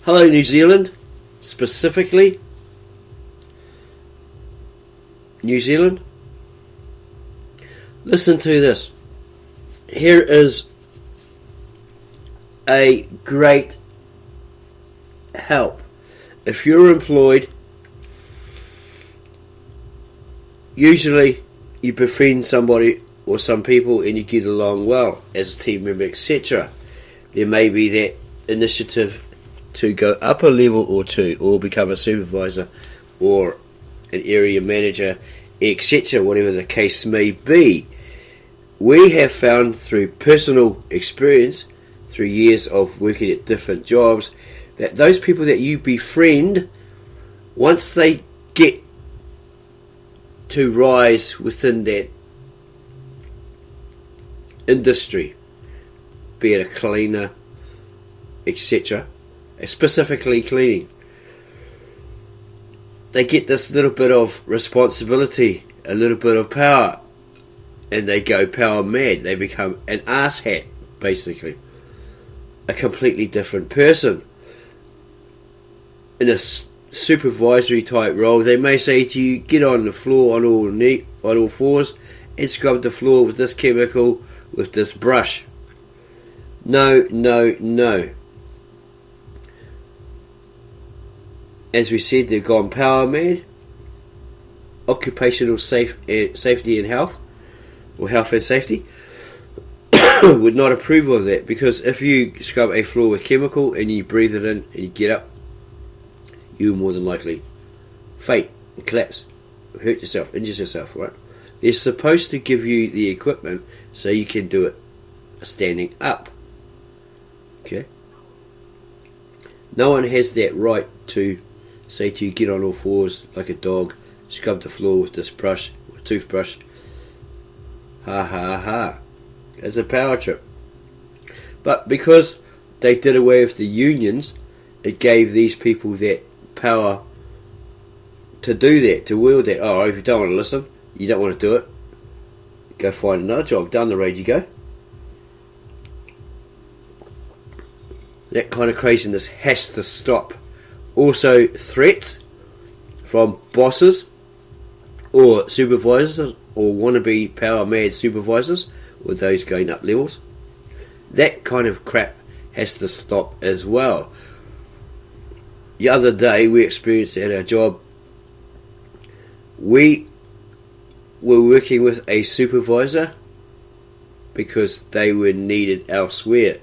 Hello, New Zealand. Specifically, New Zealand. Listen to this. Here is a great help. If you're employed, usually you befriend somebody or some people and you get along well as a team member, etc. There may be that initiative to go up a level or two, or become a supervisor or an area manager, etc., whatever the case may be. We have found through personal experience, through years of working at different jobs, that those people that you befriend, once they get to rise within that industry, be it a cleaner, etc., specifically cleaning, they get this little bit of responsibility, a little bit of power, and they go power mad. They become an arsehat, basically. A completely different person. In a supervisory type role, they may say to you, get on the floor on all fours and scrub the floor with this chemical, with this brush. No, no, no. As we said, they've gone power mad. Occupational safety and health, or health and safety, would not approve of that, because if you scrub a floor with chemical and you breathe it in and you get up, you more than likely faint and collapse, hurt yourself, injure yourself, right? They're supposed to give you the equipment so you can do it standing up. Okay? No one has that right to say to you, get on all fours like a dog, scrub the floor with this brush, with a toothbrush. Ha ha ha. It's a power trip. But because they did away with the unions, it gave these people that power to do that, to wield that. Oh, if you don't want to listen, you don't want to do it, go find another job. Down the road you go. That kind of craziness has to stop. Also, threats from bosses or supervisors or wannabe power mad supervisors, or those going up levels. That kind of crap has to stop as well. The other day we experienced at our job, we were working with a supervisor because they were needed elsewhere,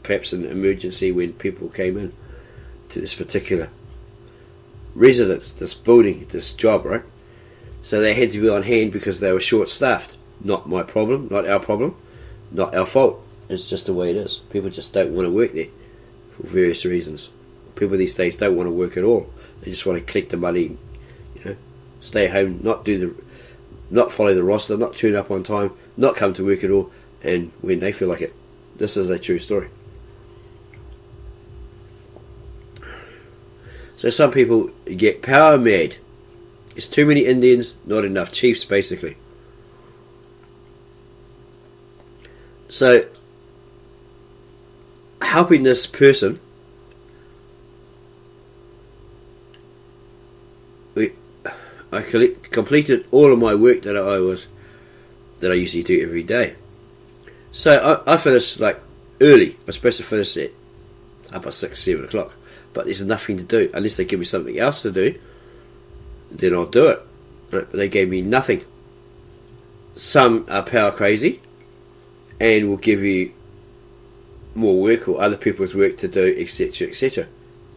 perhaps an emergency when people came in to this particular residence, this building, this job, right? So they had to be on hand because they were short-staffed. Not my problem, not our problem, not our fault. It's just the way it is. People just don't want to work there for various reasons. People these days don't want to work at all. They just want to collect the money, stay at home, not follow the roster, not turn up on time, not come to work at all, and when they feel like it. This is a true story. So some people get power mad. There's too many Indians, not enough chiefs, basically. So, helping this person, I completed all of my work that I usually do every day. So I finished like early. I'm supposed to finish at about 6, 7 o'clock. But there's nothing to do unless they give me something else to do. Then I'll do it. Right? But they gave me nothing. Some are power crazy and will give you more work or other people's work to do, etc., etc.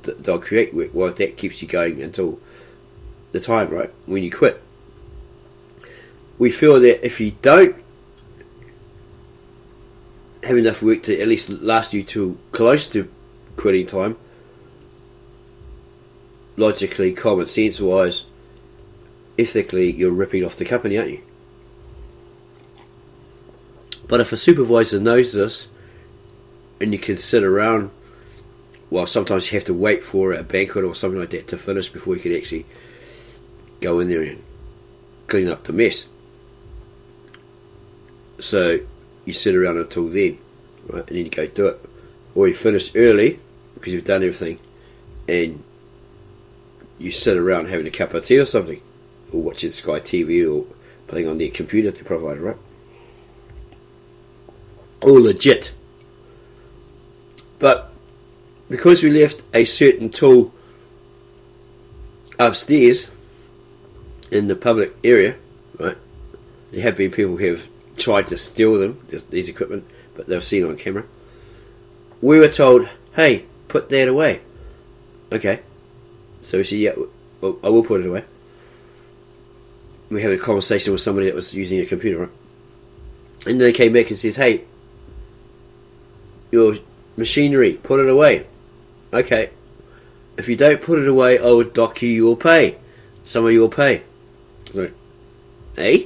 They'll create work while that keeps you going until the time, right, when you quit. We feel that if you don't have enough work to at least last you till close to quitting time, logically, common sense wise, ethically, you're ripping off the company, aren't you? But if a supervisor knows this, and you can sit around, well, sometimes you have to wait for a banquet or something like that to finish before you can actually go in there and clean up the mess. So you sit around until then, right, and then you go do it. Or you finish early because you've done everything and you sit around having a cup of tea or something, or watching Sky TV or playing on their computer they provided, right? All legit. But because we left a certain tool upstairs in the public area, right? There have been people who have tried to steal them, these equipment, but they've seen on camera. We were told, hey, put that away. Okay. So we said, yeah, well, I will put it away. We had a conversation with somebody that was using a computer, right? And they came back and says, hey, your machinery, put it away. Okay. If you don't put it away, I will dock you your pay. Some of your pay. Like, eh?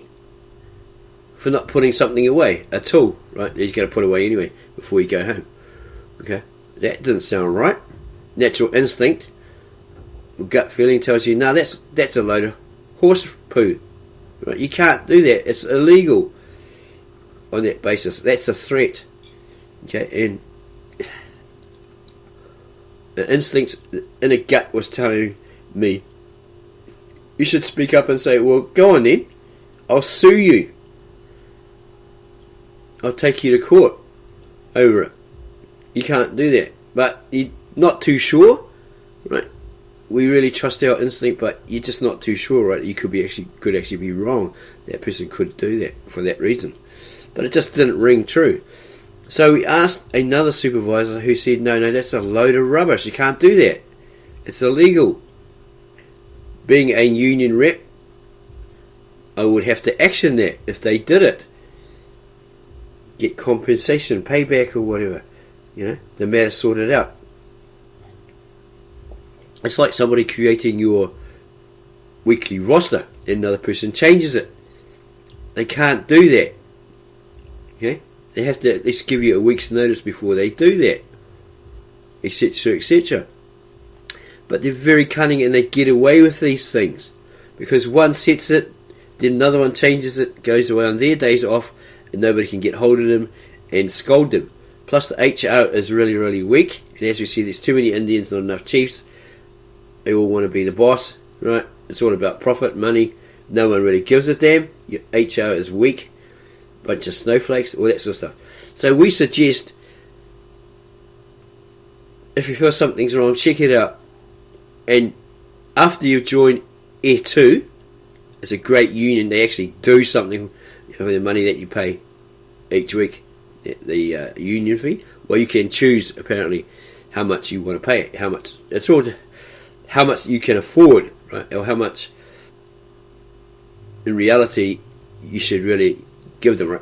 For not putting something away. A tool, right? That you've got to put away anyway before you go home. Okay? That doesn't sound right. Natural instinct, gut feeling tells you, no, that's a load of horse poo. Right? You can't do that. It's illegal on that basis. That's a threat. Okay? And the instincts in a gut was telling me, you should speak up and say, well, go on then. I'll sue you. I'll take you to court over it. You can't do that. But you're not too sure, right? We really trust our instinct, but you're just not too sure, right? You could actually be wrong. That person could do that for that reason. But it just didn't ring true. So we asked another supervisor who said, no, that's a load of rubbish. You can't do that. It's illegal. Being a union rep, I would have to action that if they did it. Get compensation, payback or whatever. You know, the matter sorted out. It's like somebody creating your weekly roster and another person changes it. They can't do that. Okay? They have to at least give you a week's notice before they do that. Etc, etc. But they're very cunning and they get away with these things. Because one sets it, then another one changes it, goes away on their days off, and nobody can get hold of them and scold them. Plus the HR is really, really weak. And as we see, there's too many Indians, not enough chiefs. They all want to be the boss, right? It's all about profit, money. No one really gives a damn. Your HR is weak. Bunch of snowflakes, all that sort of stuff. So we suggest, if you feel something's wrong, check it out. And after you've joined Air 2, it's a great union. They actually do something with the money that you pay each week, the union fee. Well, you can choose apparently how much you want to pay. How much? It's all how much you can afford, right? Or how much in reality you should really give them. Right?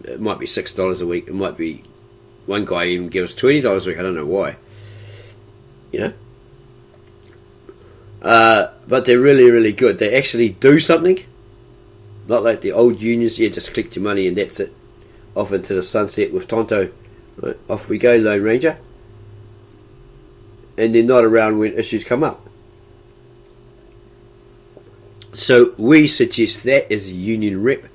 It might be $6 a week. It might be one guy even gives $20 a week. I don't know why. You know. But they're really, really good. They actually do something. Not like the old unions, just collect your money and that's it. Off into the sunset with Tonto. Right, off we go, Lone Ranger. And they're not around when issues come up. So we suggest that as a union rep.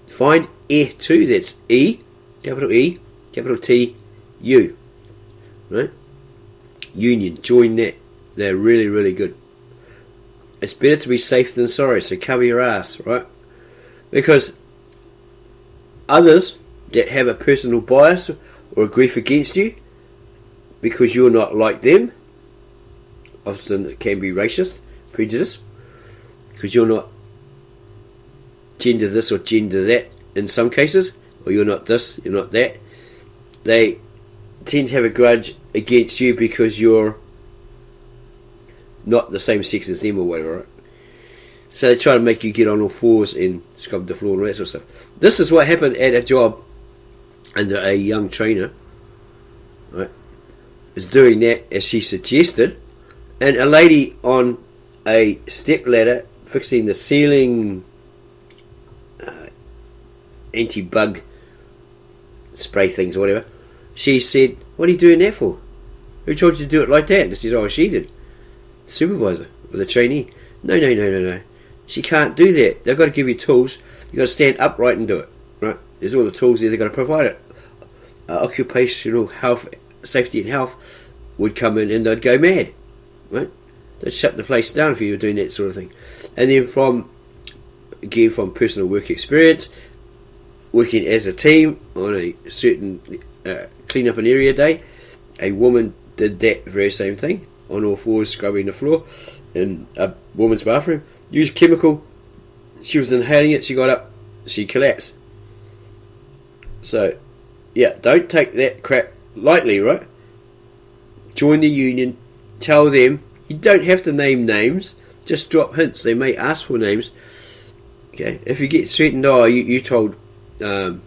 Find Air 2, that's E, capital T, U. Right? Union, join that. They're really, really good. It's better to be safe than sorry, so cover your ass, right? Because others that have a personal bias or a grief against you because you're not like them, often it can be racist, prejudice, because you're not gender this or gender that in some cases, or you're not this, you're not that, they tend to have a grudge against you because you're not the same sex as them or whatever, right? So they try to make you get on all fours and scrub the floor and all that sort of stuff. This is what happened at a job under a young trainer, right? Is doing that as she suggested, and a lady on a step ladder fixing the ceiling anti-bug spray things or whatever. She said, "What are you doing that for? Who told you to do it like that?" And she said, "Oh, she did." Supervisor or the trainee. No. She can't do that. They've got to give you tools. You've got to stand upright and do it. Right? There's all the tools there. They've got to provide it. Occupational health, safety and health would come in and they'd go mad. right? They'd shut the place down if you were doing that sort of thing. And then from personal work experience, working as a team on a certain clean up an area day, a woman did that very same thing on all fours, scrubbing the floor in a woman's bathroom, used chemical, she was inhaling it, she got up, she collapsed. So, yeah, don't take that crap lightly, right? Join the union, tell them, you don't have to name names, just drop hints, they may ask for names. Okay, if you get threatened, you told that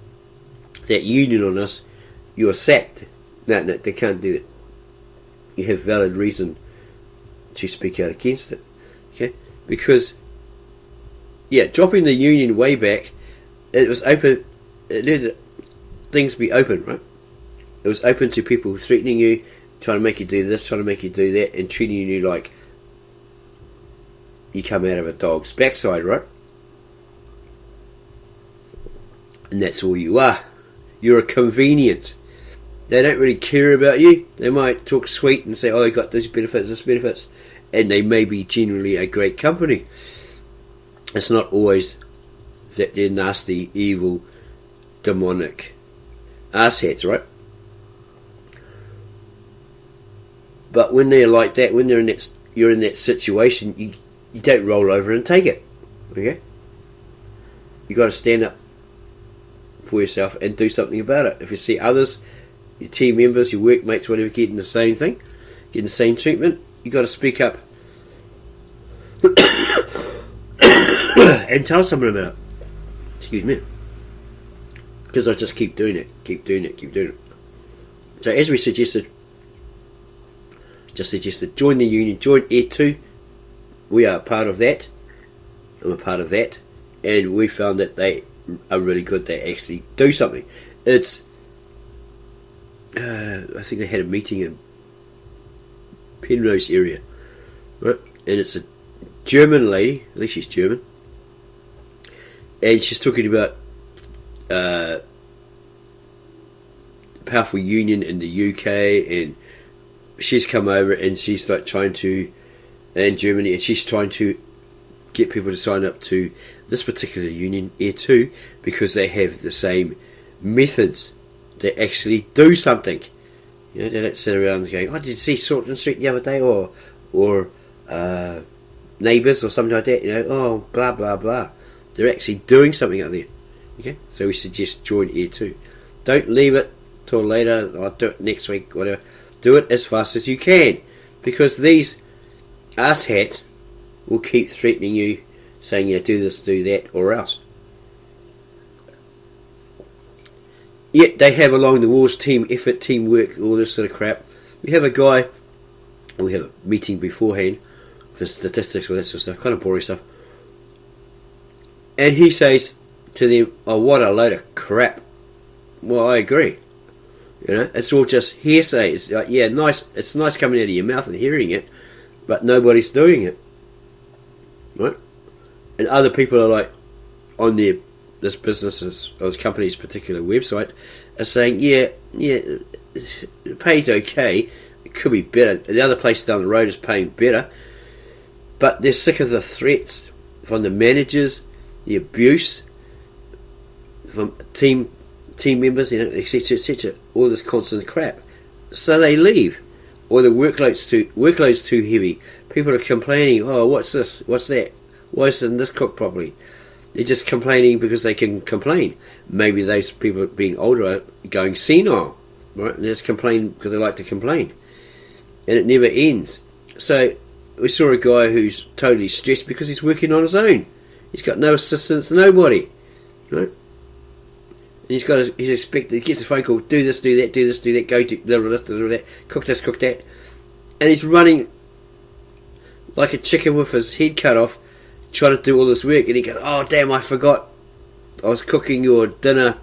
union on us, you are sacked. No, they can't do that. You have valid reason to speak out against it. Okay, because dropping the union way back, it was open. It let things be open, right? It was open to people threatening you, trying to make you do this, trying to make you do that, and treating you like you come out of a dog's backside, right? And that's all you are. You're a convenience. They don't really care about you. They might talk sweet and say, oh, I got this benefits, and they may be generally a great company. It's not always that they're nasty, evil, demonic asshats, right? But when they're like that, when you're in that situation, you don't roll over and take it. Okay? You got to stand up for yourself and do something about it. If you see others, your team members, your workmates, whatever, getting the same thing, getting the same treatment, you got to speak up and tell someone about it. Excuse me, because I just keep doing it. So as we suggested, join the union, join Air 2. We are a part of that. I'm a part of that, and we found that they are really good. They actually do something. It's I think they had a meeting in Penrose area, right? And it's a German lady, I think she's German, and she's talking about powerful union in the UK, and she's come over and she's like trying to, in Germany, and she's trying to get people to sign up to this particular union, Air 2, because they have the same methods. They actually do something. You know, they don't sit around going, oh, did you see Salton Street the other day, or Neighbours or something like that, you know, oh, blah, blah, blah. They're actually doing something out there. Okay? So we suggest join Air 2. Don't leave it till later, I'll do it next week, whatever. Do it as fast as you can, because these asshats will keep threatening you, saying, yeah, do this, do that, or else. Yet they have along the walls team effort, teamwork, all this sort of crap. We have a guy, we have a meeting beforehand for statistics, all that sort of stuff, kind of boring stuff. And he says to them, oh, what a load of crap. Well, I agree. You know, it's all just hearsay. It's like, yeah, nice. It's nice coming out of your mouth and hearing it, but nobody's doing it, right? And other people are like on this business's or this company's particular website are saying, yeah, the pay's okay. It could be better. The other place down the road is paying better, but they're sick of the threats from the managers, the abuse from team members, you know, etc., etc. All this constant crap. So they leave, or the workload's too heavy. People are complaining. Oh, what's this? What's that? Why isn't this cooked properly? They're just complaining because they can complain. Maybe those people being older are going senile, right? And they just complain because they like to complain, and it never ends. So we saw a guy who's totally stressed because he's working on his own. He's got no assistance, nobody, right? And he's expected. He gets a phone call. Do this, do that, do this, do that. Go to this, do that. Cook this, cook that. And he's running like a chicken with his head cut off, trying to do all this work. And he goes, "Oh damn! I forgot. I was cooking your dinner."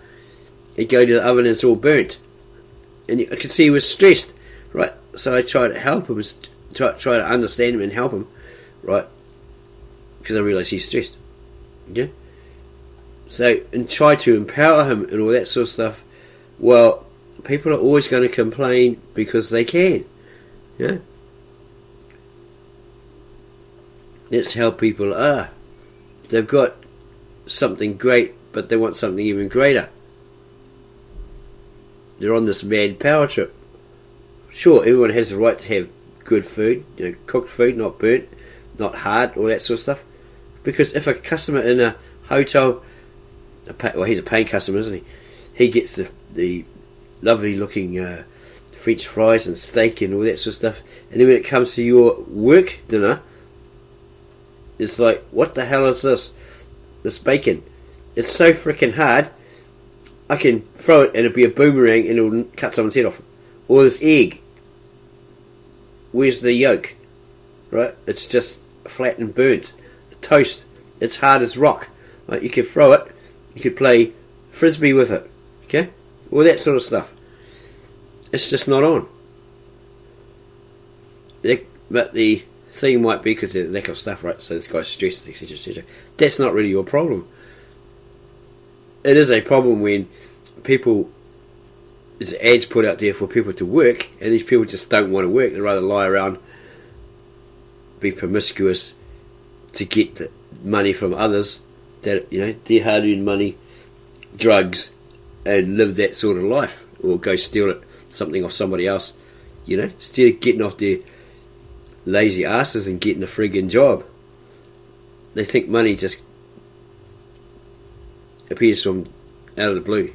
He go to the oven and it's all burnt. And I could see he was stressed, right? So I tried to help him, try to understand him and help him, right? Because I realised he's stressed. Yeah. So, and try to empower him and all that sort of stuff. Well, people are always going to complain because they can. Yeah. That's how people are. They've got something great, but they want something even greater. They're on this mad power trip. Sure, everyone has the right to have good food, cooked food, not burnt, not hard, all that sort of stuff. Because if a customer in a hotel, well, he's a paying customer, isn't he? He gets the lovely looking French fries and steak and all that sort of stuff, and then when it comes to your work dinner, it's like, what the hell is this? This bacon. It's so freaking hard, I can throw it and it'll be a boomerang and it'll cut someone's head off. Or this egg. Where's the yolk? Right? It's just flat and burnt. Toast. It's hard as rock. Right? You could throw it. You could play frisbee with it. Okay? All that sort of stuff. It's just not on. But the thing might be because of the lack of stuff, right? So this guy's stressed, etc., etc. That's not really your problem. It is a problem when there's ads put out there for people to work, and these people just don't want to work. They'd rather lie around, be promiscuous to get the money from others, that their hard-earned money, drugs, and live that sort of life, or go steal something off somebody else. Instead of getting off their lazy asses and getting a friggin' job, they think money just appears from out of the blue,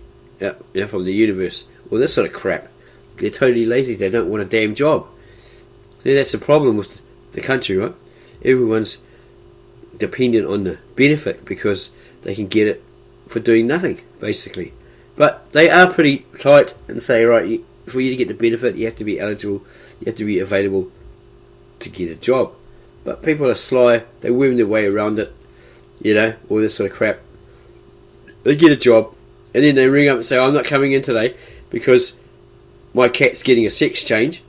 from the universe. Well, this sort of crap. They're totally lazy. They don't want a damn job. See, that's the problem with the country, right? Everyone's dependent on the benefit because they can get it for doing nothing, basically. But they are pretty tight and say, right, for you to get the benefit, you have to be eligible, you have to be available to get a job. But people are sly. They worm their way around it, all this sort of crap. They get a job, and then they ring up and say, I'm not coming in today because my cat's getting a sex change.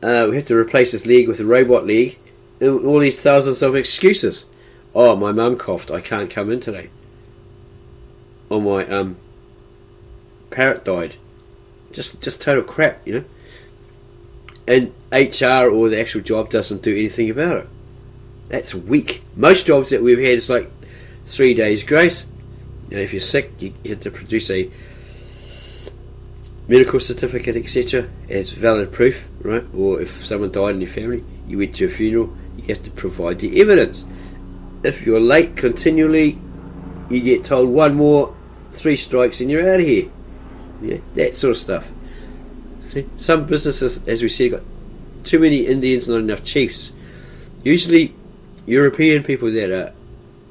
We have to replace his leg with a robot leg, and all these thousands of excuses. Oh, my mum coughed, I can't come in today. Or my parrot died. Just total crap, And HR or the actual job doesn't do anything about it. That's weak. Most jobs that we've had is like 3 days grace. If you're sick, you have to produce a medical certificate, etc., as valid proof, right? Or if someone died in your family, you went to a funeral, you have to provide the evidence. If you're late continually, you get told 1 more, 3 strikes, and you're out of here. That sort of stuff. See, some businesses, as we said, got too many Indians, not enough chiefs. Usually, European people that are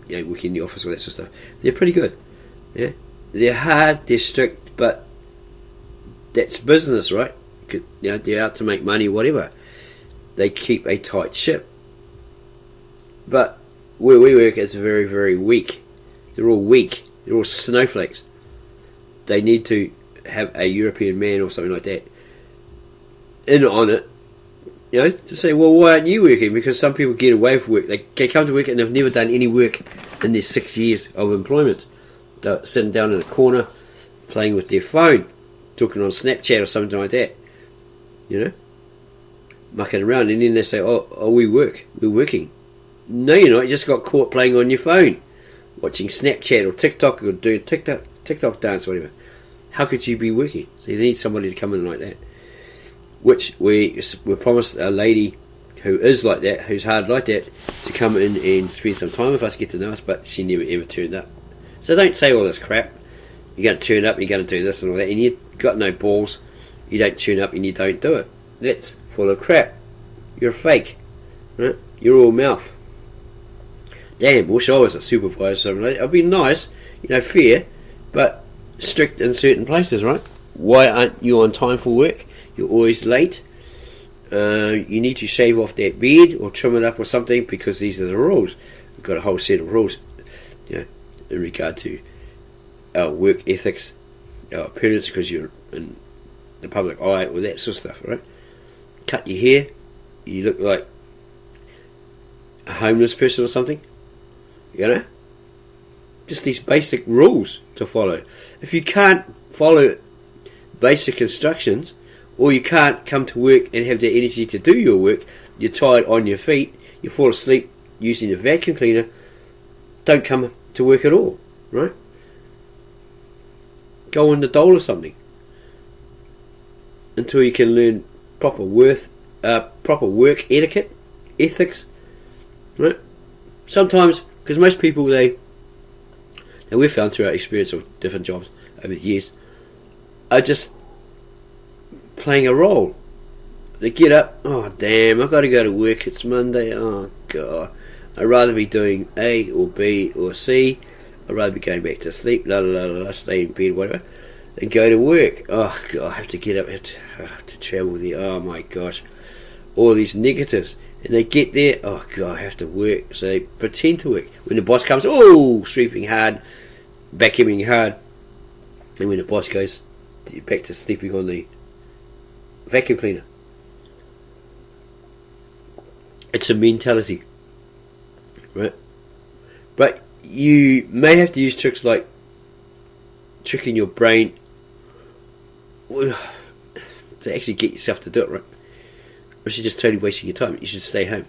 working in the office, all that sort of stuff, they're pretty good. They're hard, they're strict, but that's business, right? They're out to make money, whatever. They keep a tight ship. But where we work, it's very, very weak. They're all weak. They're all snowflakes. They need to have a European man or something like that in on it, to say, well, why aren't you working? Because some people get away with work. They come to work and they've never done any work in their 6 years of employment. They're sitting down in a corner, playing with their phone, talking on Snapchat or something like that, mucking around, and then they say, oh, we work. We're working. No, you're not. You just got caught playing on your phone, watching Snapchat or TikTok or doing TikTok dance or whatever. How could you be working? So you need somebody to come in like that. Which we promised a lady who is like that, who's hard like that, to come in and spend some time with us, get to know us, but she never ever turned up. So don't say all this crap. You're going to turn up, you're going to do this and all that, and you've got no balls. You don't turn up and you don't do it. That's full of crap. You're fake. Right? You're all mouth. Damn, wish I was a supervisor or something like that. I'd be nice, fair, but strict in certain places, right? Why aren't you on time for work? You're always late. You need to shave off that beard or trim it up or something, because these are the rules. We've got a whole set of rules, in regard to our work ethics, our appearance, because you're in the public eye, all that sort of stuff, right? Cut your hair, you look like a homeless person or something, Just these basic rules to follow. If you can't follow basic instructions, or you can't come to work and have the energy to do your work, you're tired on your feet, you fall asleep using a vacuum cleaner, don't come to work at all, right? Go on the dole or something until you can learn proper work etiquette, ethics, right? Sometimes, because most people, and we've found through our experience of different jobs over the years, are just playing a role. They get up, oh damn, I've got to go to work, it's Monday, oh god, I'd rather be doing A or B or C, I'd rather be going back to sleep, stay in bed, whatever, than go to work. Oh god, I have to get up, I have to travel there, oh my gosh, all these negatives. And they get there, oh god, I have to work, so they pretend to work. When the boss comes, oh, sweeping hard, vacuuming hard, and when the boss goes back to sleeping on the vacuum cleaner. It's a mentality, right? But you may have to use tricks like tricking your brain to actually get yourself to do it, right? Or you're just totally wasting your time. You should stay home,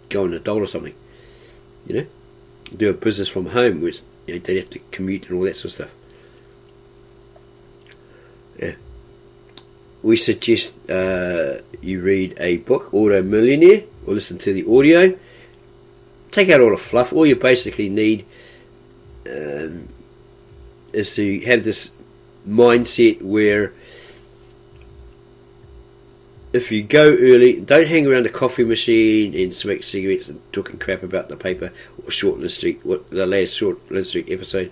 go on a dole or something, do a business from home, which you don't have to commute and all that sort of stuff. Yeah. We suggest you read a book, Auto Millionaire, or listen to the audio. Take out all the fluff. All you basically need is to have this mindset where if you go early, don't hang around the coffee machine and smoke cigarettes and talking crap about the paper or Shortland Street, the last Shortland Street episode.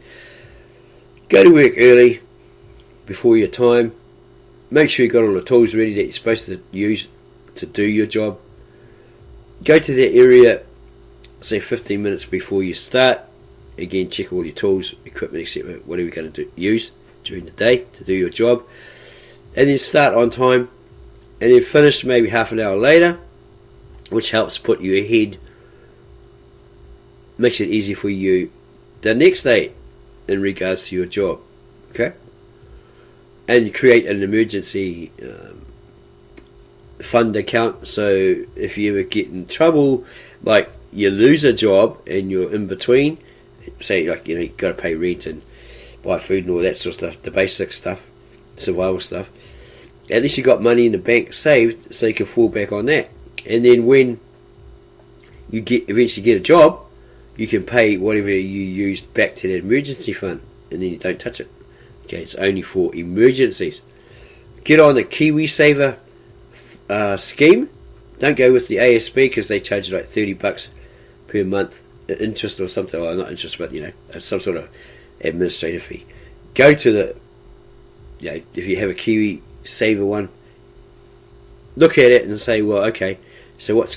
Go to work early, before your time. Make sure you've got all the tools ready that you're supposed to use to do your job. Go to that area, say 15 minutes before you start. Again, check all your tools, equipment, etc. Whatever you're going to use during the day to do your job. And then start on time. And then finish maybe half an hour later, which helps put you ahead. Makes it easy for you the next day in regards to your job. Okay? And you create an emergency fund account, so if you ever get in trouble, like you lose a job and you're in between, say like you've got to pay rent and buy food and all that sort of stuff, the basic stuff, survival stuff, at least you got money in the bank saved, so you can fall back on that. And then when you eventually get a job, you can pay whatever you used back to that emergency fund, and then you don't touch it. Okay, it's only for emergencies. Get on the Kiwis scheme. Don't go with the ASB because they charge you like $30 per month interest or something. Well, not interest, but some sort of administrative fee. Go to the, if you have a Kiwi Saver one, look at it and say, well, okay, so what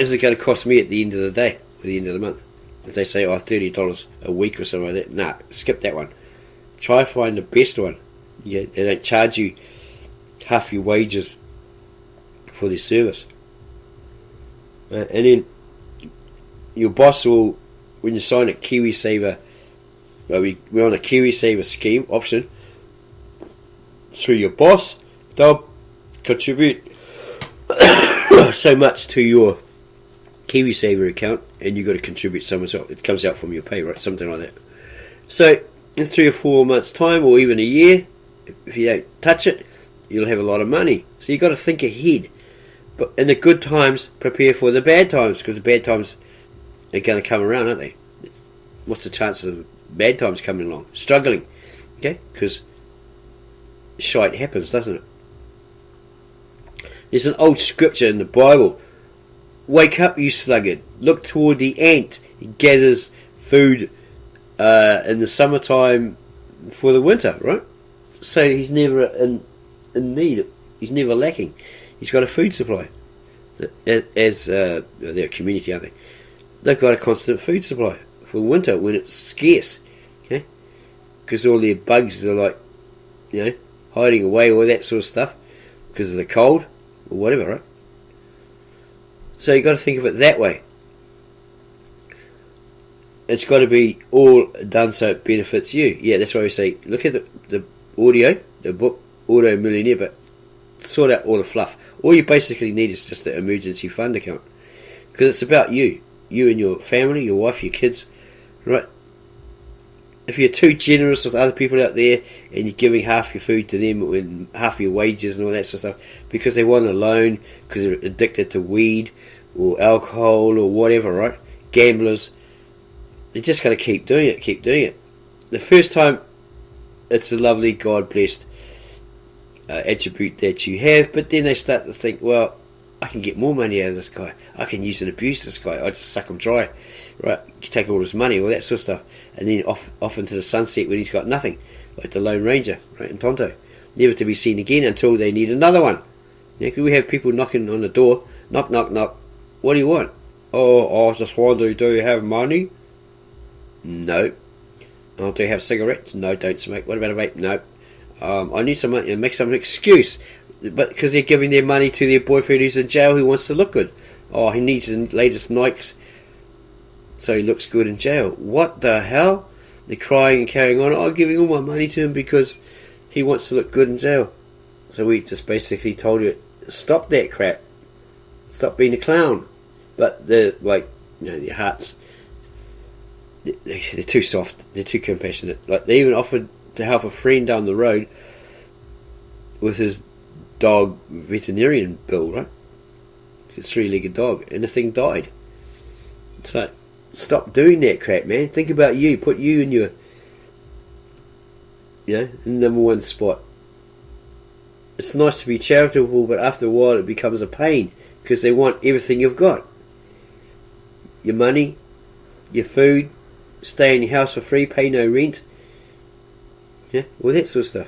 is it going to cost me at the end of the day, at the end of the month? If they say, $30 a week or something like that, nah, skip that one. Try to find the best one. They don't charge you half your wages for this service. And then your boss will, when you sign a KiwiSaver, we're on a KiwiSaver scheme option, through your boss, they'll contribute so much to your KiwiSaver account, and you've got to contribute some as well. It comes out from your pay, right? Something like that. So in 3 or 4 months' time, or even a year, if you don't touch it, you'll have a lot of money. So you've got to think ahead. But in the good times, prepare for the bad times, because the bad times are going to come around, aren't they? What's the chance of bad times coming along? Struggling, okay? Because shite happens, doesn't it? There's an old scripture in the Bible. Wake up, you sluggard. Look toward the ant. He gathers food in the summertime for the winter, right? So he's never in need. He's never lacking. He's got a food supply. As they're a community, aren't they? They've got a constant food supply for winter when it's scarce, okay? Because all their bugs are like, hiding away, all that sort of stuff, because of the cold or whatever, right? So you've got to think of it that way. It's got to be all done so it benefits you. Yeah, that's why we say, look at the audio, the book, Auto Millionaire, but sort out all the fluff. All you basically need is just the emergency fund account. Because it's about you and your family, your wife, your kids, right? If you're too generous with other people out there and you're giving half your food to them and half your wages and all that sort of stuff because they want a loan, because they're addicted to weed or alcohol or whatever, right? Gamblers, they're just going to keep doing it. The first time, it's a lovely, God-blessed attribute that you have, but then they start to think, well, I can get more money out of this guy. I can use and abuse this guy. I just suck him dry, right? You take all his money, all that sort of stuff, and then off into the sunset when he's got nothing, like the Lone Ranger, right, in Tonto, never to be seen again until they need another one. Yeah, we have people knocking on the door, knock, knock, knock. What do you want? Oh, I just wonder, do you have money? No. Oh, do you have cigarettes? No, don't smoke. What about a vape? No. I need some money, and make some excuse. But because they're giving their money to their boyfriend who's in jail who wants to look good. Oh, he needs the latest Nikes so he looks good in jail. What the hell? They're crying and carrying on. Oh, I'm giving all my money to him because he wants to look good in jail. So we just basically told you, stop that crap. Stop being a clown. But they're like, their hearts, they're too soft. They're too compassionate. Like, they even offered to help a friend down the road with his dog veterinarian bill, right? His 3-legged dog, and the thing died. It's like, stop doing that crap, man. Think about you. Put you in your, in number one spot. It's nice to be charitable, but after a while it becomes a pain because they want everything you've got. Your money, your food, stay in your house for free, pay no rent. Yeah, all that sort of stuff.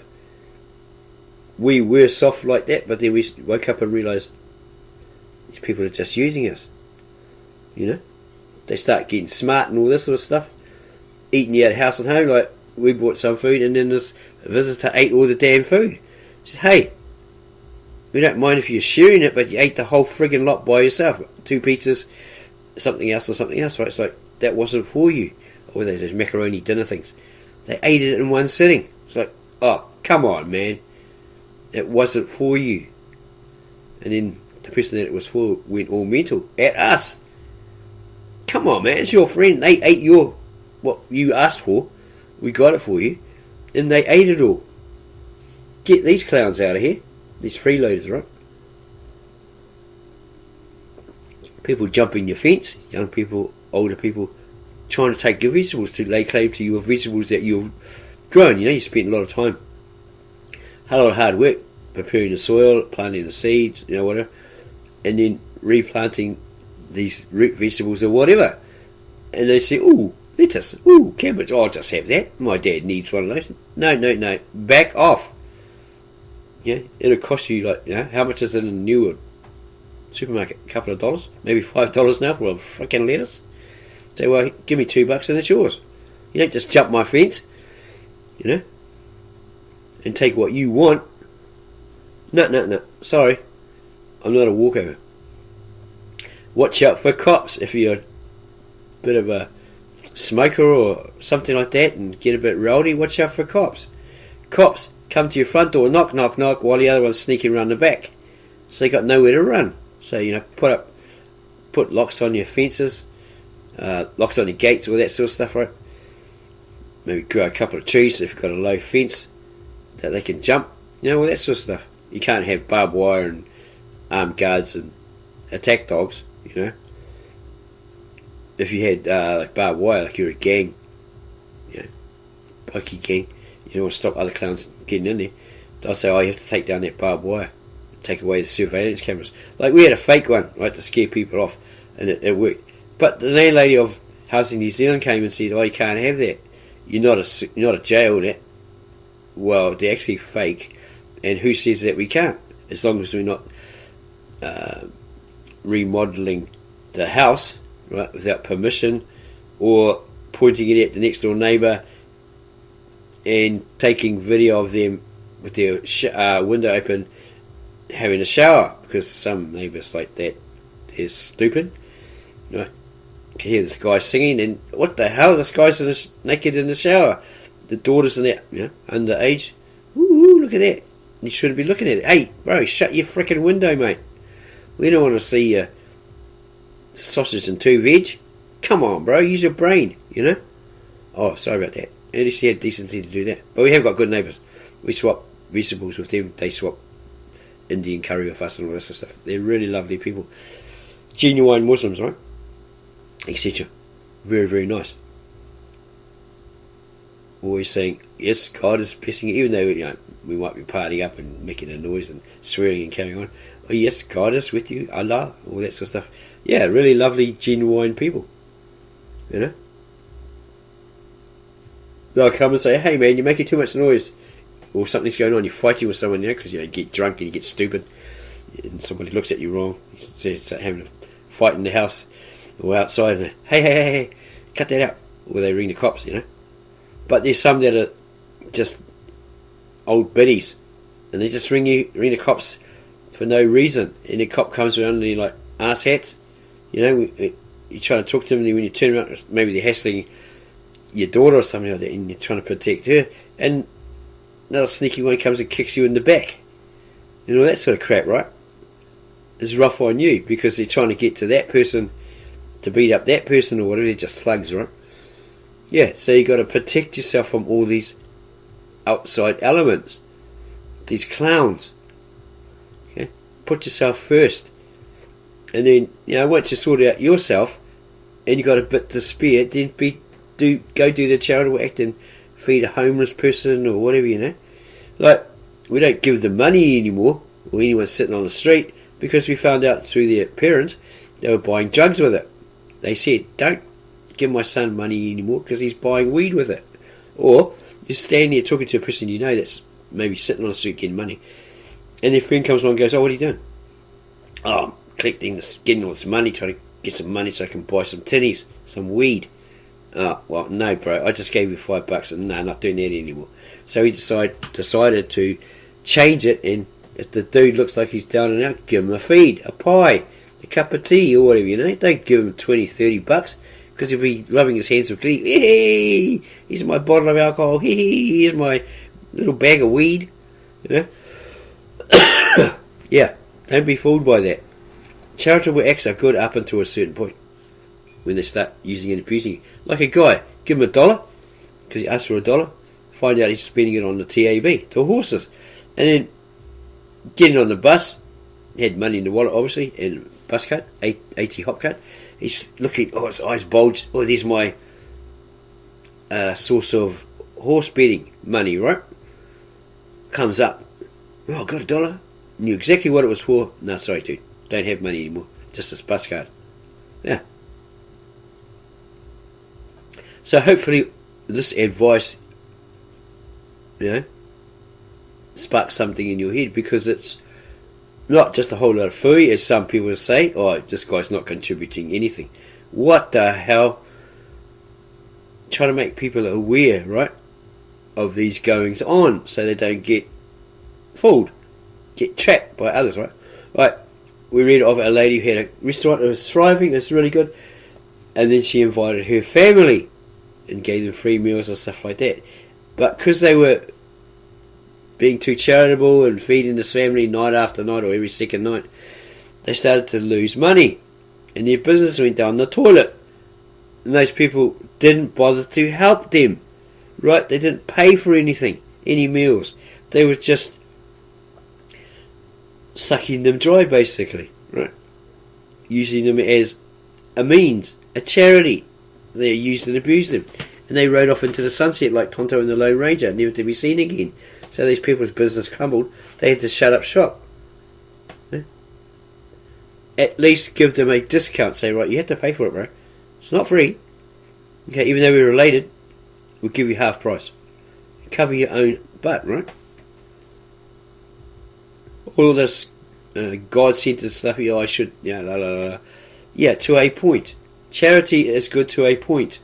We were soft like that, but then we woke up and realised these people are just using us. They start getting smart and all this sort of stuff. Eating you out house and home, like we bought some food and then this visitor ate all the damn food. She said, hey, we don't mind if you're sharing it, but you ate the whole friggin' lot by yourself. 2 pizzas, something else, right? It's like, that wasn't for you. Or those macaroni dinner things. They ate it in one sitting. It's like, oh, come on, man. It wasn't for you. And then the person that it was for went all mental at us. Come on, man, it's your friend. They ate what you asked for. We got it for you. And they ate it all. Get these clowns out of here. These freeloaders, right? People jumping your fence. Young people, older people, trying to take your vegetables to lay claim to your vegetables that you've grown. You spent a lot of time, a lot of hard work preparing the soil, planting the seeds, whatever, and then replanting these root vegetables or whatever. And they say, ooh, lettuce, ooh, cabbage, I'll just have that. My dad needs one of those. No, back off. Yeah, it'll cost you how much is it in a new supermarket? A couple of dollars, maybe $5 now for a freaking lettuce. Say, well, give me $2 and it's yours. You don't just jump my fence, and take what you want. No. Sorry, I'm not a walkover. Watch out for cops if you're a bit of a smoker or something like that and get a bit rowdy. Watch out for cops. Cops come to your front door, knock, knock, knock, while the other one's sneaking around the back. So they got nowhere to run. So, put locks on your fences, locks on your gates, all that sort of stuff, right? Maybe grow a couple of trees if you've got a low fence that they can jump, all that sort of stuff. You can't have barbed wire and armed guards and attack dogs, If you had barbed wire, like you're a gang, pokey gang, you don't want to stop other clowns getting in there. They'll say, oh, you have to take down that barbed wire, take away the surveillance cameras. Like we had a fake one, right, to scare people off, and it worked. But the landlady of Housing New Zealand came and said, oh, you can't have that. You're not a jail net. Well, they're actually fake, and who says that we can't? As long as we're not remodeling the house, right, without permission, or pointing it at the next door neighbour and taking video of them with their window open having a shower, because some neighbours like that, they're stupid, right? You can hear this guy singing, and what the hell, this guy's naked in the shower. The daughter's in there, underage. Ooh, look at that. You shouldn't be looking at it. Hey, bro, shut your freaking window, mate. We don't want to see you sausage and 2 veg. Come on, bro, use your brain, you know. Oh, sorry about that. At least he had decency to do that. But we have got good neighbours. We swap vegetables with them. They swap Indian curry with us and all that sort of stuff. They're really lovely people. Genuine Muslims, right? Etc. Very, very nice. Always saying, yes, God is blessing you, even though, you know, we might be partying up and making a noise and swearing and carrying on. Oh yes, God is with you, Allah, all that sort of stuff. Yeah, really lovely, genuine people. You know? They'll come and say, hey man, you're making too much noise. Or something's going on, you're fighting with someone, you know, because you get drunk and you get stupid. And somebody looks at you wrong. You start having a fight in the house or outside. And, hey, cut that out. Or they ring the cops, you know. But there's some that are just old biddies. And they just ring the cops for no reason. And the cop comes around and they're like ass hats. You know, you're trying to talk to them, and when you turn around, maybe they're hassling your daughter or something like that, and you're trying to protect her, and another sneaky one comes and kicks you in the back. You know, that sort of crap, right? It's rough on you, because they're trying to get to that person to beat up that person or whatever. They're just thugs, right? Yeah, so you got to protect yourself from all these outside elements, these clowns. Okay, put yourself first. And then, you know, once you sort out yourself and you got a bit to spare, then go do the charitable act and feed a homeless person or whatever, you know. Like, we don't give them money anymore, or anyone sitting on the street, because we found out through their parents they were buying drugs with it. They said, don't give my son money anymore because he's buying weed with it. Or you're standing there talking to a person you know that's maybe sitting on the street getting money, and their friend comes along and goes, oh, what are you doing? Oh, I'm collecting this, getting all this money, trying to get some money so I can buy some tinnies, some weed. Oh, well, no, bro, I just gave you $5 and no, not doing that anymore. So he decided to change it, and if the dude looks like he's down and out, give him a feed, a pie, a cup of tea or whatever, you know. Don't give him $20-30 because he'll be rubbing his hands with glee. Hey, here's my bottle of alcohol. Hey, here's my little bag of weed, you know. Yeah, don't be fooled by that. Charitable acts are good up until a certain point, when they start using and abusing you. Like a guy, give him $1 because he asked for $1, find out he's spending it on the TAB, the horses, and then getting on the bus, he had money in the wallet obviously, and bus card, 80 hop card. He's looking, oh, his eyes bulge, oh, there's my source of horse betting money, right? Comes up, oh, I got $1, knew exactly what it was for. No, sorry dude, don't have money anymore, just this bus card. Yeah. So hopefully this advice, you know, sparks something in your head, because it's not just a whole lot of fooey, as some people say, oh, this guy's not contributing anything. What the hell? Trying to make people aware, right, of these goings on, so they don't get fooled, get trapped by others, right? Right, we read of a lady who had a restaurant that was thriving, it was really good, and then she invited her family and gave them free meals and stuff like that. But because they were being too charitable and feeding this family night after night or every second night, they started to lose money and their business went down the toilet, and those people didn't bother to help them, right? They didn't pay for anything, any meals. They were just sucking them dry, basically, right? Using them as a means, a charity. They used and abused them, and they rode off into the sunset like Tonto and the Lone Ranger, never to be seen again. So these people's business crumbled. They had to shut up shop. Yeah? At least give them a discount. Say, right, you have to pay for it, bro. It's not free. Okay, even though we're related, we'll give you half price. Cover your own butt, right? All this God-centered stuff. Yeah, I should. Yeah, la la la. Yeah, to a point. Charity is good to a point.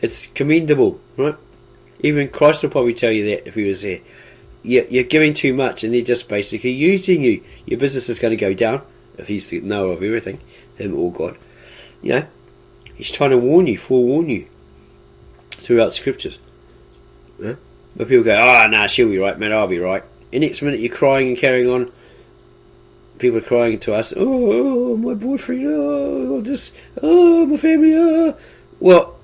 It's commendable, right? Even Christ will probably tell you that if he was there. You're giving too much and they're just basically using you. Your business is going to go down if he's the knower of everything, him or God. You know, he's trying to warn you, forewarn you throughout scriptures. Yeah? But people go, oh, nah, she'll be right, man, I'll be right. And next minute you're crying and carrying on people are crying to us, oh, my boyfriend, oh, this, oh, my family, oh. Well,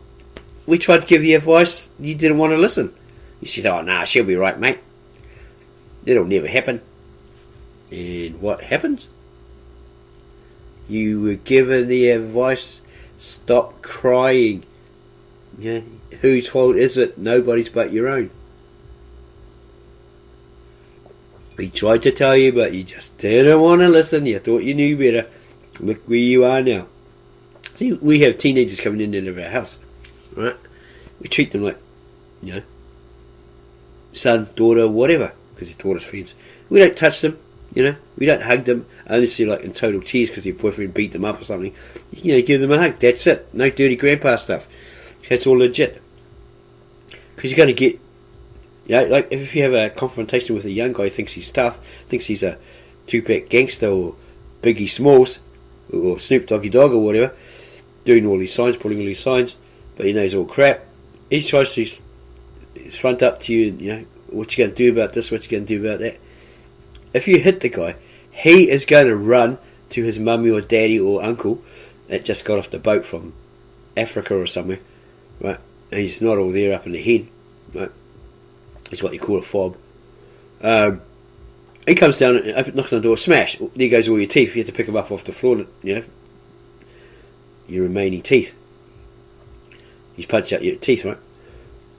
we tried to give you advice, you didn't want to listen. You said, oh, nah, she'll be right, mate. It'll never happen. And what happens? You were given the advice, stop crying. Yeah, whose fault is it? Nobody's but your own. We tried to tell you, but you just didn't want to listen. You thought you knew better. Look where you are now. See, we have teenagers coming in and out of our house, right? We treat them like, you know, son, daughter, whatever, because they're daughter's friends. We don't touch them, you know. We don't hug them unless they're like in total tears because their boyfriend beat them up or something. You know, give them a hug. That's it. No dirty grandpa stuff. That's all legit. Because you're going to get, you know, like if you have a confrontation with a young guy who thinks he's tough, thinks he's a two-pack gangster or Biggie Smalls or Snoop Doggy Dogg or whatever, doing all these signs, pulling all these signs, but he knows all crap. He tries to front up to you, and, you know, what you going to do about this, what you going to do about that. If you hit the guy, he is going to run to his mummy or daddy or uncle that just got off the boat from Africa or somewhere, right? And he's not all there up in the head, right? It's what you call a fob. He comes down and knocks on the door, smash. There goes all your teeth. You have to pick them up off the floor, you know, your remaining teeth. He's punched out your teeth, right?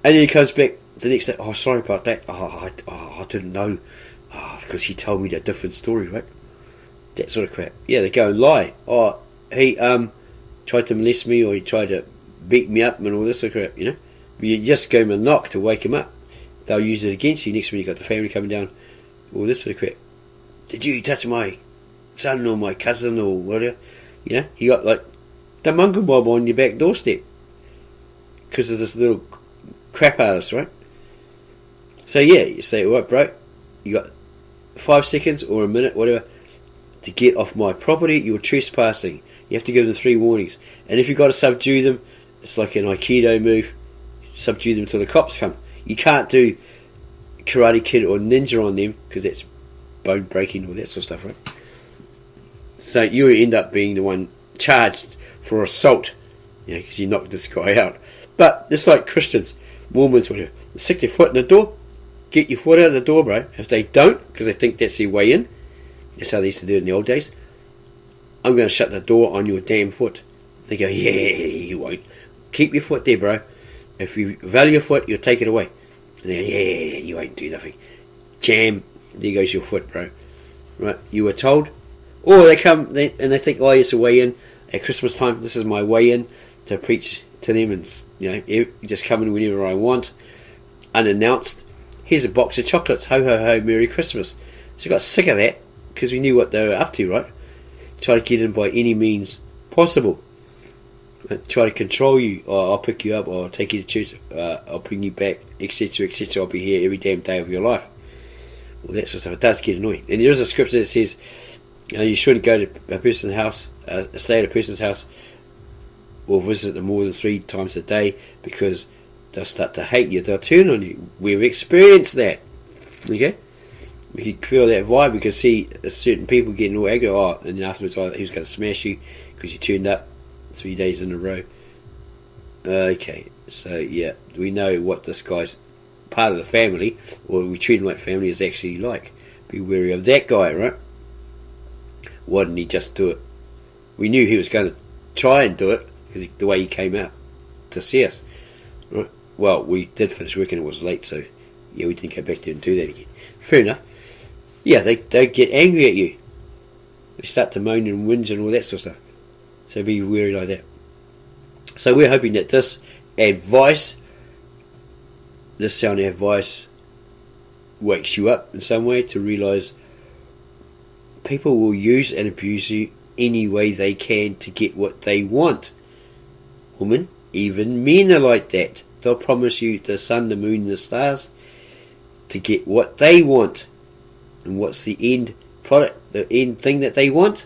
And then he comes back the next day. Oh, sorry about that. I didn't know. Because he told me that different story, right? That sort of crap. Yeah, they go and lie. Oh, he tried to molest me, or he tried to beat me up and all this sort of crap, you know. But you just give him a knock to wake him up. They'll use it against you next when you got the family coming down. All this sort of crap. Did you touch my son or my cousin or whatever? You know, you got like the mongrel mob on your back doorstep because of this little crap artist, right? So yeah, you say, right, bro, you got 5 seconds or a minute, whatever, to get off my property. You're trespassing. You have to give them 3 warnings, and if you've got to subdue them, it's like an Aikido move. Subdue them till the cops come. You can't do Karate Kid or Ninja on them because that's bone breaking, all that sort of stuff, right? So you end up being the one charged for assault, you know, because you knocked this guy out. But it's like Christians, Mormons, whatever. Stick their foot in the door, get your foot out of the door, bro. If they don't, because they think that's their way in, that's how they used to do it in the old days, I'm going to shut the door on your damn foot. They go, yeah, you won't. Keep your foot there, bro. If you value your foot, you'll take it away. And they go, yeah, you won't do nothing. Jam, there goes your foot, bro. Right, you were told. Or they come and they think, oh, it's a way in. At Christmas time, this is my way in to preach to them, and you know, just come in whenever I want, unannounced. Here's a box of chocolates. Ho ho ho, Merry Christmas. So we got sick of that because we knew what they were up to, right? Try to get in by any means possible. Try to control you. Or I'll pick you up, or I'll take you to church, I'll bring you back, etc, etc. I'll be here every damn day of your life. Well, that sort of stuff. It does get annoying. And there is a scripture that says, you know, you shouldn't go to a person's house, stay at a person's house, or visit them more than 3 times a day, because they'll start to hate you. They'll turn on you. We've experienced that. Okay, we can feel that vibe. We can see certain people getting all angry. Oh, and then afterwards, oh, he was going to smash you because you turned up 3 days in a row. Okay, so yeah, we know what this guy's part of the family, or we treat him like family, is actually like. Be wary of that guy, right? Why didn't he just do it? We knew he was going to try and do it because the way he came out to see us, right? Well, we did finish work and it was late, so yeah, we didn't go back there and do that again. Fair enough. Yeah, they get angry at you. They start to moan and whinge and all that sort of stuff. So be wary like that. So we're hoping that this advice, this sound advice, wakes you up in some way to realise people will use and abuse you any way they can to get what they want. Women, even men are like that. They'll promise you the sun, the moon, the stars to get what they want. And what's the end product, the end thing that they want?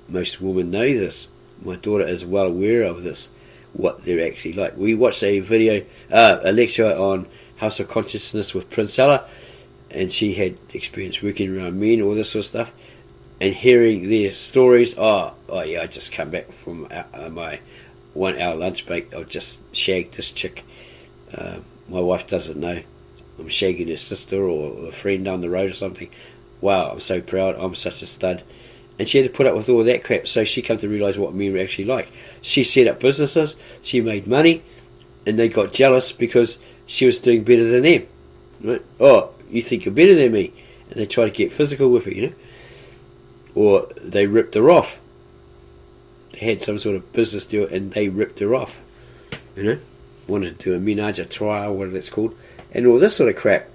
Most women know this. My daughter is well aware of this, what they're actually like. We watched a video, a lecture on House of Consciousness with Princella, and she had experience working around men, all this sort of stuff, and hearing their stories. Oh yeah, I just come back from my 1 hour lunch break. I've just shagged this chick. My wife doesn't know I'm shagging her sister or a friend down the road or something. Wow, I'm so proud. I'm such a stud. And she had to put up with all that crap, so she came to realise what men were actually like. She set up businesses, she made money, and they got jealous because she was doing better than them. Right? Oh, you think you're better than me? And they try to get physical with her, you know. Or they ripped her off. They had some sort of business deal and they ripped her off. You know? Wanted to do a menage a trial, whatever it's called, and all this sort of crap.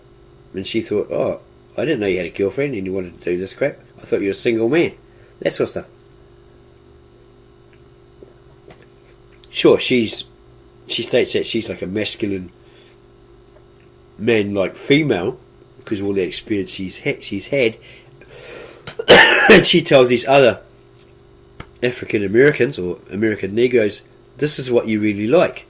And she thought, oh, I didn't know you had a girlfriend and you wanted to do this crap. I thought you were a single man. That sort of stuff. Sure, she states that she's like a masculine man-like female because of all the experience she's had. And she tells these other African Americans or American Negroes, this is what you really like.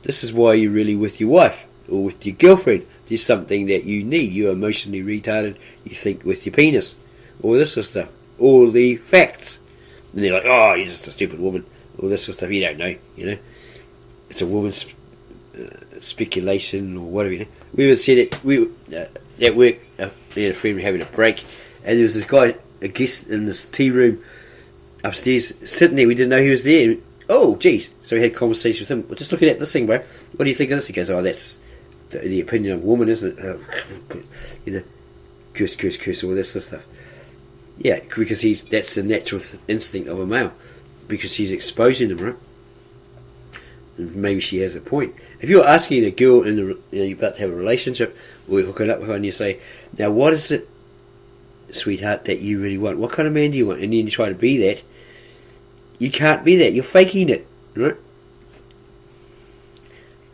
This is why you're really with your wife or with your girlfriend. There's something that you need. You're emotionally retarded. You think with your penis. All this sort of stuff. All the facts. And they're like, oh, you're just a stupid woman. All this sort of stuff. You don't know, you know. It's a woman's speculation or whatever, you know. We would said it. At work, we had a friend having a break, and there was this guy, a guest in this tea room upstairs, sitting there. We didn't know he was there. Oh, geez. So we had a conversation with him. We're just looking at this thing, bro. What do you think of this? He goes, oh, that's the opinion of a woman, isn't it? You know, curse, all this sort of stuff. Yeah, because that's the natural instinct of a male. Because she's exposing them, right? And maybe she has a point. If you're asking a girl you're about to have a relationship, or you're hooking up with her, and you say, now what is it, sweetheart, that you really want? What kind of man do you want? And then you try to be that. You can't be that. You're faking it, right?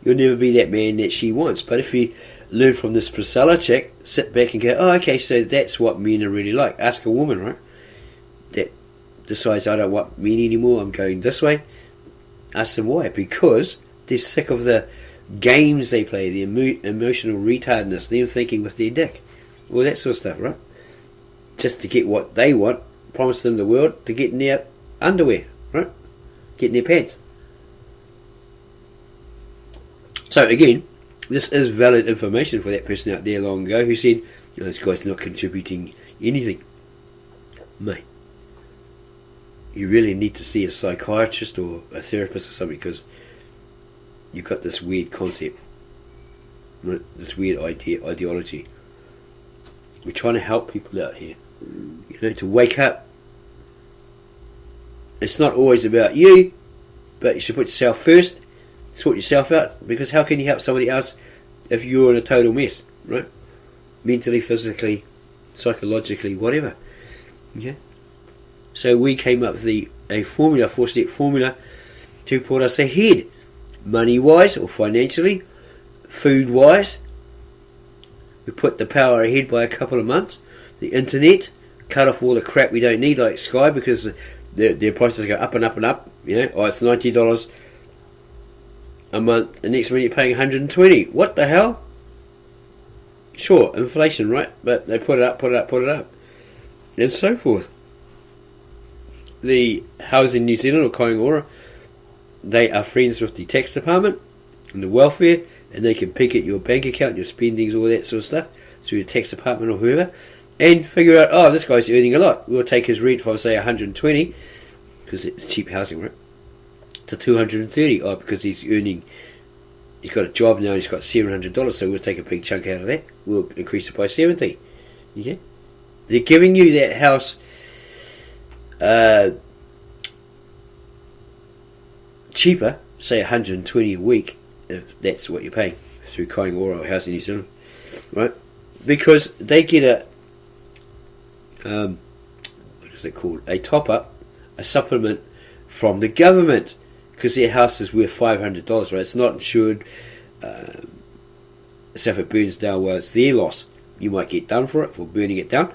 You'll never be that man that she wants. But if you learn from this Priscilla chick, sit back and go, oh, okay, so that's what men are really like. Ask a woman, right, that decides I don't want men anymore, I'm going this way. Ask them why. Because they're sick of the games they play, the emotional retardedness, them thinking with their dick. All that sort of stuff, right? Just to get what they want, promise them the world to get in their underwear, right? Get in their pants. So again, this is valid information for that person out there long ago who said, this guy's not contributing anything. Mate, you really need to see a psychiatrist or a therapist or something, because you've got this weird concept, right? This weird ideology. We're trying to help people out here, to wake up. It's not always about you, but you should put yourself first, sort yourself out, because how can you help somebody else if you're in a total mess, right? Mentally, physically, psychologically, whatever. Okay? So we came up with a formula, 4-step formula, to put us ahead, money-wise or financially, food-wise. We put the power ahead by a couple of months. The internet, cut off all the crap we don't need, like Sky, because their prices go up and up and up. Oh, it's $90 a month. The next minute you're paying $120. What the hell? Sure, inflation, right? But they put it up, and so forth. The Housing New Zealand or Kaingaora, they are friends with the tax department and the welfare, and they can peek at your bank account, your spendings, all that sort of stuff, through the tax department or whoever, and figure out, oh, this guy's earning a lot. We'll take his rent from, say, 120, because it's cheap housing, right, to 230. Oh, because he's got a job now and he's got $700, so we'll take a big chunk out of that. We'll increase it by 70. Okay? They're giving you that house cheaper, say $120 a week, if that's what you're paying through Kaingaora or Housing New Zealand, right? Because they get what is it called? A top up, a supplement from the government, because their house is worth $500, right? It's not insured. So if it burns down, well, it's their loss. You might get done for it for burning it down,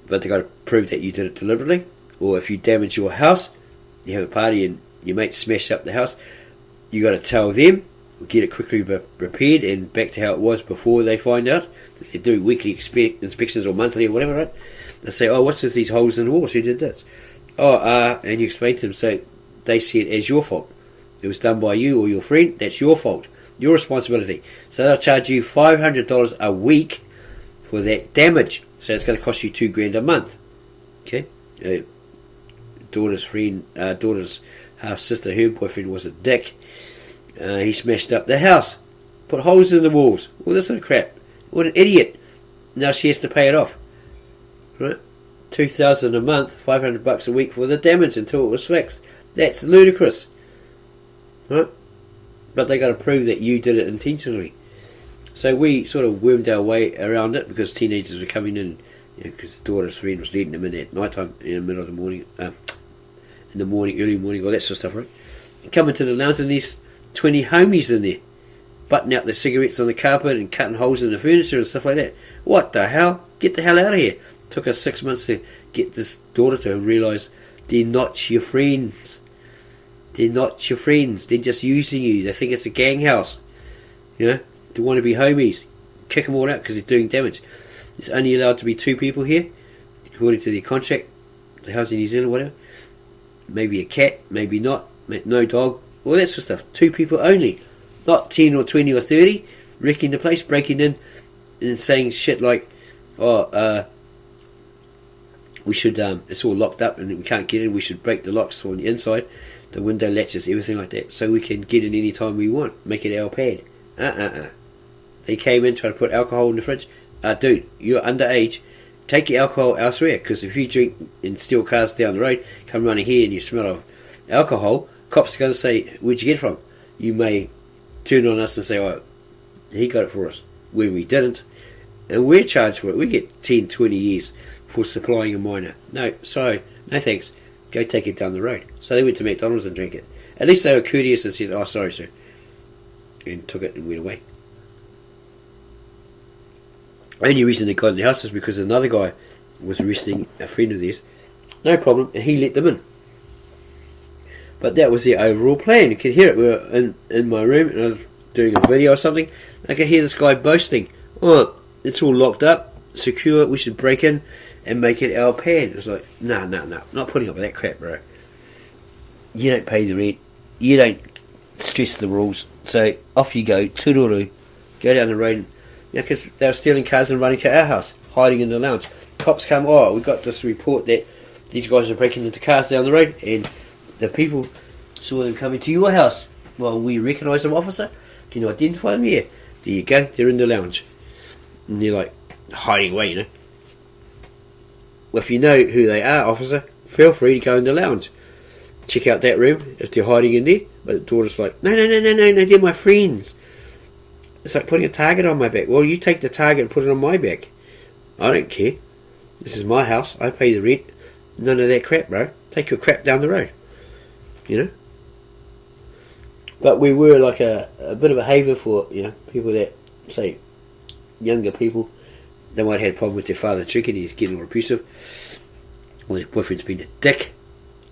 but they've got to prove that you did it deliberately. Or if you damage your house, you have a party and your mate smashed up the house, you got to tell them, get it quickly repaired and back to how it was before they find out. They do weekly inspections or monthly or whatever, right? They say, oh, what's with these holes in the walls? Who did this? Oh, and you explain to them, so they see it as your fault. It was done by you or your friend, that's your fault. Your responsibility. So they'll charge you $500 a week for that damage. So it's going to cost you $2,000 a month. Okay? Daughter's half sister, her boyfriend was a dick. He smashed up the house, put holes in the walls, all this sort of crap. What an idiot! Now she has to pay it off, right? $2,000 a month, $500 a week for the damage until it was fixed. That's ludicrous, right? But they got to prove that you did it intentionally. So we sort of wormed our way around it because teenagers were coming in, because the daughter's friend was letting them in at night time, in the middle of the morning, early morning, all that sort of stuff, right? Coming to the lounge and these 20 homies in there, butting out their cigarettes on the carpet and cutting holes in the furniture and stuff like that. What the hell? Get the hell out of here. Took us 6 months to get this daughter to realise they're not your friends. They're not your friends. They're just using you. They think it's a gang house. They want to be homies. Kick them all out because they're doing damage. It's only allowed to be 2 people here, according to their contract, the house in New Zealand, whatever. Maybe a cat, maybe not, no dog, all that sort of stuff. 2 people only. Not 10 or 20 or 30 wrecking the place, breaking in and saying shit like, we should, it's all locked up and we can't get in, we should break the locks on the inside, the window latches, everything like that, so we can get in any time we want, make it our pad. They came in, tried to put alcohol in the fridge. Dude, you're underage, take your alcohol elsewhere, because if you drink and steal cars down the road, come running here and you smell of alcohol, cops are going to say, where'd you get it from? You may turn on us and say, oh, he got it for us, when we didn't, and we're charged for it. We get 10, 20 years for supplying a minor. No, sorry, no thanks, go take it down the road. So they went to McDonald's and drank it. At least they were courteous and said, oh, sorry sir, and took it and went away. The only reason they got in the house is because another guy was arresting a friend of theirs. No problem, and he let them in. But that was the overall plan. You could hear it. We were in my room and I was doing a video or something. I could hear this guy boasting, oh, it's all locked up, secure, we should break in and make it our pad. It's like, no, not putting up with that crap, bro. You don't pay the rent, you don't stress the rules, so off you go, toodaloo, go down the road. Because they were stealing cars and running to our house, hiding in the lounge. Cops come, oh, we got this report that these guys are breaking into cars down the road, and the people saw them coming to your house. Well, we recognise them, officer. Can you identify them? Yeah. There you go, they're in the lounge. And they're like, hiding away, Well, if you know who they are, officer, feel free to go in the lounge. Check out that room, if they're hiding in there. But the daughter's like, no, they're my friends. It's like putting a target on my back. Well, you take the target and put it on my back. I don't care. This is my house. I pay the rent. None of that crap, bro. Take your crap down the road. But we were like a bit of a haven for, people that, say, younger people. They might have had a problem with their father drinking, he's getting all abusive. Or their boyfriend's been a dick,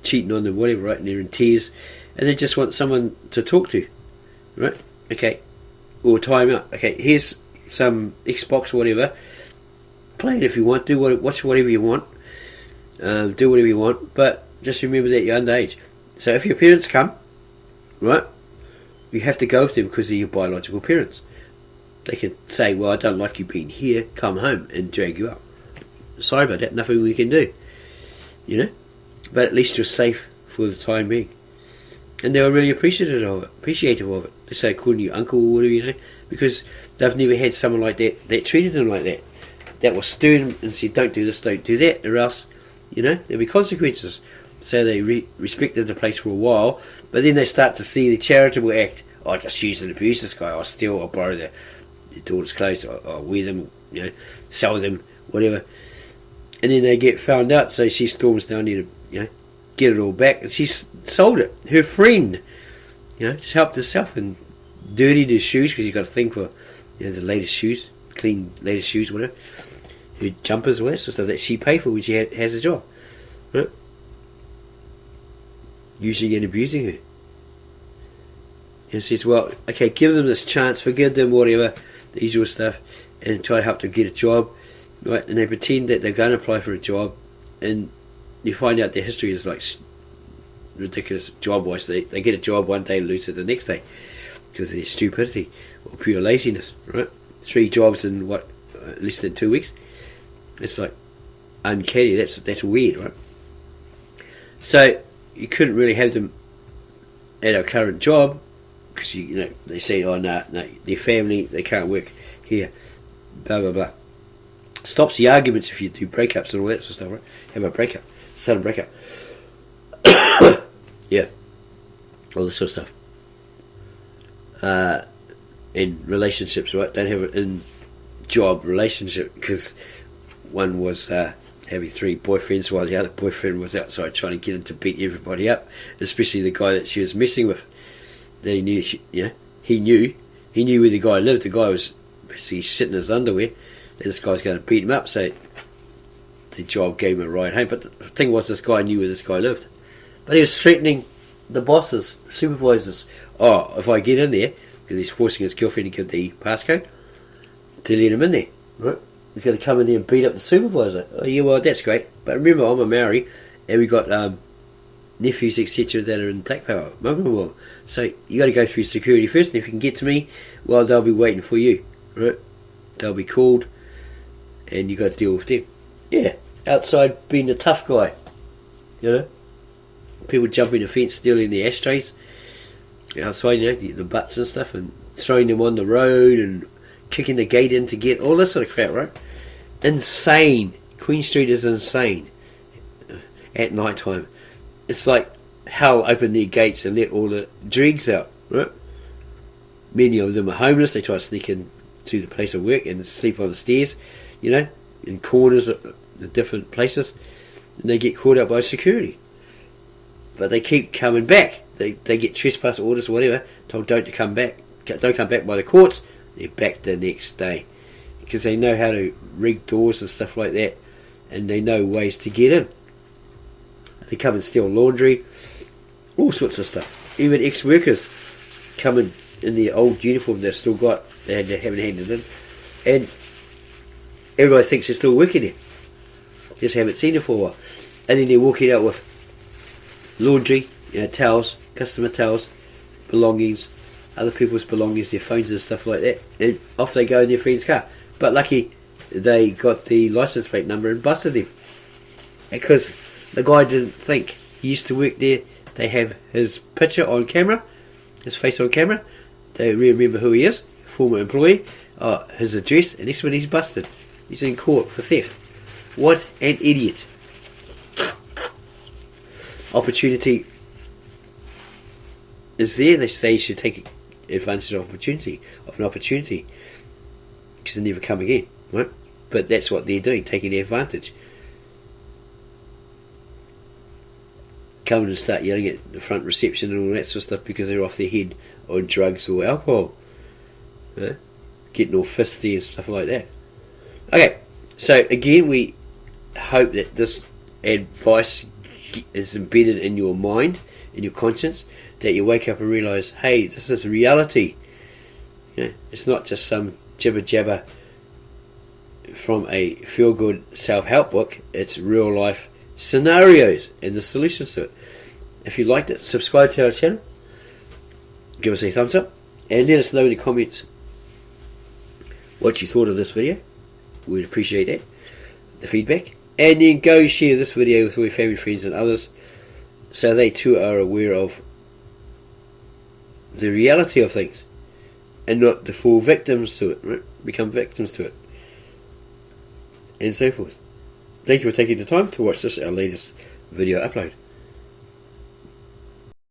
cheating on them, whatever, right? And they're in tears. And they just want someone to talk to. Right? Okay. Or time out. Okay, here's some Xbox or whatever. Play it if you want. Watch whatever you want. Do whatever you want. But just remember that you're underage. So if your parents come, right, you have to go with them because they're your biological parents. They can say, well, I don't like you being here. Come home and drag you up. Sorry about that. Nothing we can do. But at least you're safe for the time being. And they were really appreciative of it. They say calling you uncle or whatever, because they've never had someone like that treated them like that. That was stern and said, don't do this, don't do that, or else, there'll be consequences. So they respected the place for a while, but then they start to see the charitable act. Oh, just use and abuse this guy. I'll steal, I'll borrow the daughter's clothes, I'll wear them, sell them, whatever. And then they get found out, so she storms down there to, get it all back, and she's sold it. Her friend, just helped herself and dirtied his shoes because you got a thing for, the latest shoes, clean latest shoes, whatever. Her jumpers, or stuff that she paid for when she has a job, right? Using and abusing her. He says, well, okay, give them this chance, forgive them, whatever, the usual stuff, and try to help them get a job, right? And they pretend that they're going to apply for a job, and you find out their history is like ridiculous job-wise. They get a job one day and lose it the next day because of their stupidity or pure laziness, right? 3 jobs in less than 2 weeks. It's like uncanny. That's weird, right? So you couldn't really have them at our current job because they say, oh no, their family, they can't work here, blah blah blah. Stops the arguments if you do breakups and all that sort of stuff, right? Have a breakup, sudden breakup. Yeah, all this sort of stuff. In relationships, right? Don't have it in job relationship because one was having 3 boyfriends while the other boyfriend was outside trying to get him to beat everybody up, especially the guy that she was messing with. That he knew, he knew where the guy lived. The guy was basically sitting in his underwear. That this guy's going to beat him up, so the job gave him a ride home. But the thing was, this guy knew where this guy lived. But he was threatening the bosses, the supervisors. Oh, if I get in there, because he's forcing his girlfriend to give the passcode to let him in there, right? He's going to come in there and beat up the supervisor. Oh yeah, well that's great. But remember, I'm a Maori, and we got nephews, etc., that are in black power, mother-in-law. So you got to go through security first, and if you can get to me, well, they'll be waiting for you, right? They'll be called, and you got to deal with them. Yeah, outside being the tough guy, people jumping the fence, stealing the ashtrays outside, the butts and stuff, and throwing them on the road, and kicking the gate in to get all this sort of crap, right? Insane. Queen Street is insane at night time. It's like hell open their gates and let all the dregs out, right? Many of them are homeless. They try to sneak in to the place of work and sleep on the stairs, in corners of the different places, and they get caught up by security. But they keep coming back. They get trespass orders or whatever, told don't come back by the courts. They're back the next day because they know how to rig doors and stuff like that, and they know ways to get in. They come and steal laundry, all sorts of stuff. Even ex-workers come in their old uniform they've still got, they haven't handed in, and everybody thinks they're still working there. Just haven't seen it for a while, and then they're walking out with laundry, towels, customer towels, belongings, other people's belongings, their phones and stuff like that, and off they go in their friend's car. But lucky they got the license plate number and busted him, because the guy didn't think. He used to work there. They have his picture on camera, his face on camera. They remember who he is, former employee, his address, and this one he's busted. He's in court for theft. What an idiot. Opportunity is there. They say you should take advantage of an opportunity because they never come again, right? But that's what they're doing, taking the advantage. Coming and start yelling at the front reception and all that sort of stuff because they're off their head on drugs or alcohol, right? Getting all fisty and stuff like that. Okay, so again, we hope that this advice is embedded in your mind, in your conscience, that you wake up and realise, hey, this is reality. It's not just some jibber jabber from a feel good self-help book. It's real life scenarios and the solutions to it. If you liked it, subscribe to our channel, give us a thumbs up, and let us know in the comments what you thought of this video. We'd appreciate that, the feedback. And then go share this video with all your family, friends and others, so they too are aware of the reality of things and not to fall victims to it, right? Become victims to it, and so forth. Thank you for taking the time to watch this, our latest video upload.